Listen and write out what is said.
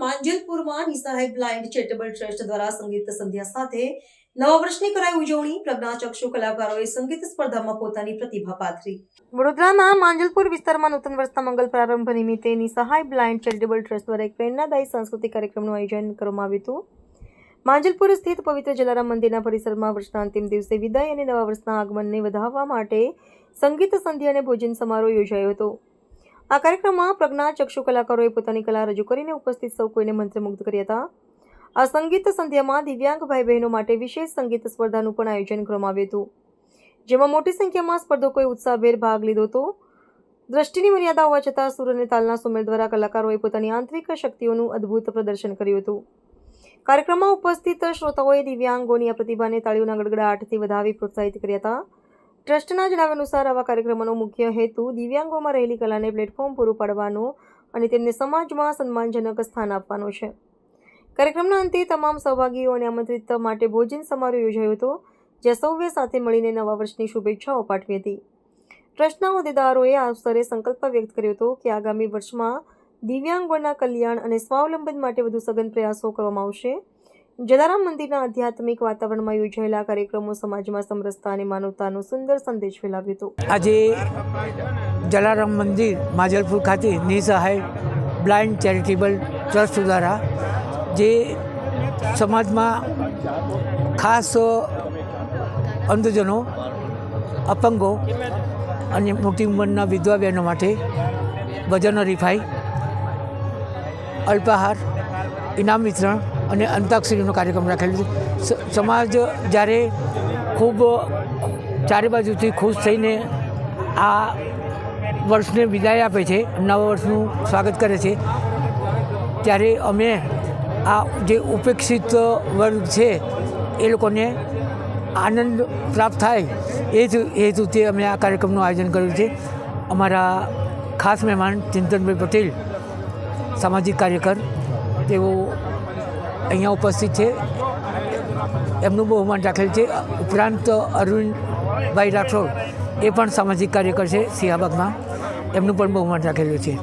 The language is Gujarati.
માંજલપુરમાં નિસહાય બ્લાઇન્ડ ચેરિટેબલ ટ્રસ્ટ દ્વારા સંગીત સંધ્યા સાથે નવા વર્ષની કરાઈ ઉજવણી. પ્રજ્ઞાચક્ષુ કલાકારોએ સંગીત સ્પર્ધામાં પોતાની પ્રતિભા પાથરી. વડોદરાના માંજલપુર વિસ્તારમાં નૂતન વર્ષના મંગલ પ્રારંભ નિમિત્તે નિસહાય બ્લાઇન્ડ ચેરિટેબલ ટ્રસ્ટ દ્વારા એક પ્રેરણાદાયી સાંસ્કૃતિક કાર્યક્રમનું આયોજન કરવામાં આવ્યું હતું. માંજલપુર સ્થિત પવિત્ર જલારામ મંદિરના પરિસરમાં વર્ષના અંતિમ દિવસે વિદાય અને નવા વર્ષના આગમનને વધાવવા માટે સંગીત સંધ્યા અને ભોજન સમારોહ યોજાયો હતો. આ કાર્યક્રમમાં પ્રજ્ઞાચક્ષુ કલાકારોએ પોતાની કલા રજૂ કરીને ઉપસ્થિત સૌ કોઈને મંત્રમુગ્ધ કર્યા હતા. આ સંગીત સંધ્યામાં દિવ્યાંગ ભાઈ બહેનો માટે વિશેષ સંગીત સ્પર્ધાનું પણ આયોજન કરવામાં આવ્યું હતું, જેમાં મોટી સંખ્યામાં સ્પર્ધકોએ ઉત્સાહભેર ભાગ લીધો હતો. દ્રષ્ટિની મર્યાદા હોવા છતાં સુર અને તાલના સુમેળ દ્વારા કલાકારોએ પોતાની આંતરિક શક્તિઓનું અદ્ભુત પ્રદર્શન કર્યું હતું. કાર્યક્રમમાં ઉપસ્થિત શ્રોતાઓએ દિવ્યાંગોની આ પ્રતિભાને તાળીઓના ગડગડાટથી વધાવી પ્રોત્સાહિત કર્યા હતા. ટ્રસ્ટના જણાવ્યા અનુસાર આવા કાર્યક્રમોનો મુખ્ય હેતુ દિવ્યાંગોમાં રહેલી કલાને પ્લેટફોર્મ પૂરું પાડવાનો અને તેમને સમાજમાં સન્માનજનક સ્થાન આપવાનો છે. કાર્યક્રમના અંતે તમામ સહભાગીઓને આમંત્રિત માટે ભોજન સમારોહ યોજાયો હતો, જ્યાં સૌએ સાથે મળીને નવા વર્ષની શુભેચ્છાઓ પાઠવી હતી. ટ્રસ્ટના હોદ્દેદારોએ આ અવસરે સંકલ્પ વ્યક્ત કર્યો હતો કે આગામી વર્ષમાં દિવ્યાંગોના કલ્યાણ અને સ્વાવલંબન માટે વધુ સઘન પ્રયાસો કરવામાં આવશે. જલારામ મંદિરના આધ્યાત્મિક વાતાવરણમાં યોજાયેલા કાર્યક્રમો સમાજમાં સમરસતા અને માનવતાનો સુંદર સંદેશ ફેલાવ્યો હતો. આજે જલારામ મંદિર માંજલપુર ખાતે નિસહાય બ્લાઇન્ડ ચેરિટેબલ ટ્રસ્ટ દ્વારા જે સમાજમાં ખાસ અંધજનો, અપંગો અને મોટી ઉંમરના વિધવા બહેનો માટે વજન હરીફાઈ, અલ્પાહાર, ઇનામ વિતરણ અને અંતાક્ષરીનો કાર્યક્રમ રાખેલો છે. સમાજ જ્યારે ખૂબ ચારે બાજુથી ખુશ થઈને આ વર્ષને વિદાય આપે છે, નવા વર્ષનું સ્વાગત કરે છે, ત્યારે અમે આ જે ઉપેક્ષિત વર્ગ છે એ લોકોને આનંદ પ્રાપ્ત થાય એ જ હેતુથી અમે આ કાર્યક્રમનું આયોજન કર્યું છે. અમારા ખાસ મહેમાન ચિંતનભાઈ પટેલ, સામાજિક કાર્યકર, તેઓ અહીંયા ઉપસ્થિત છે. એમનું બહુમાન રાખેલ છે. ઉપરાંત અરવિંદભાઈ રાઠોડ એ પણ સામાજિક કાર્યકર છે સિંહાબાગમાં, એમનું પણ બહુમાન રાખેલું છે.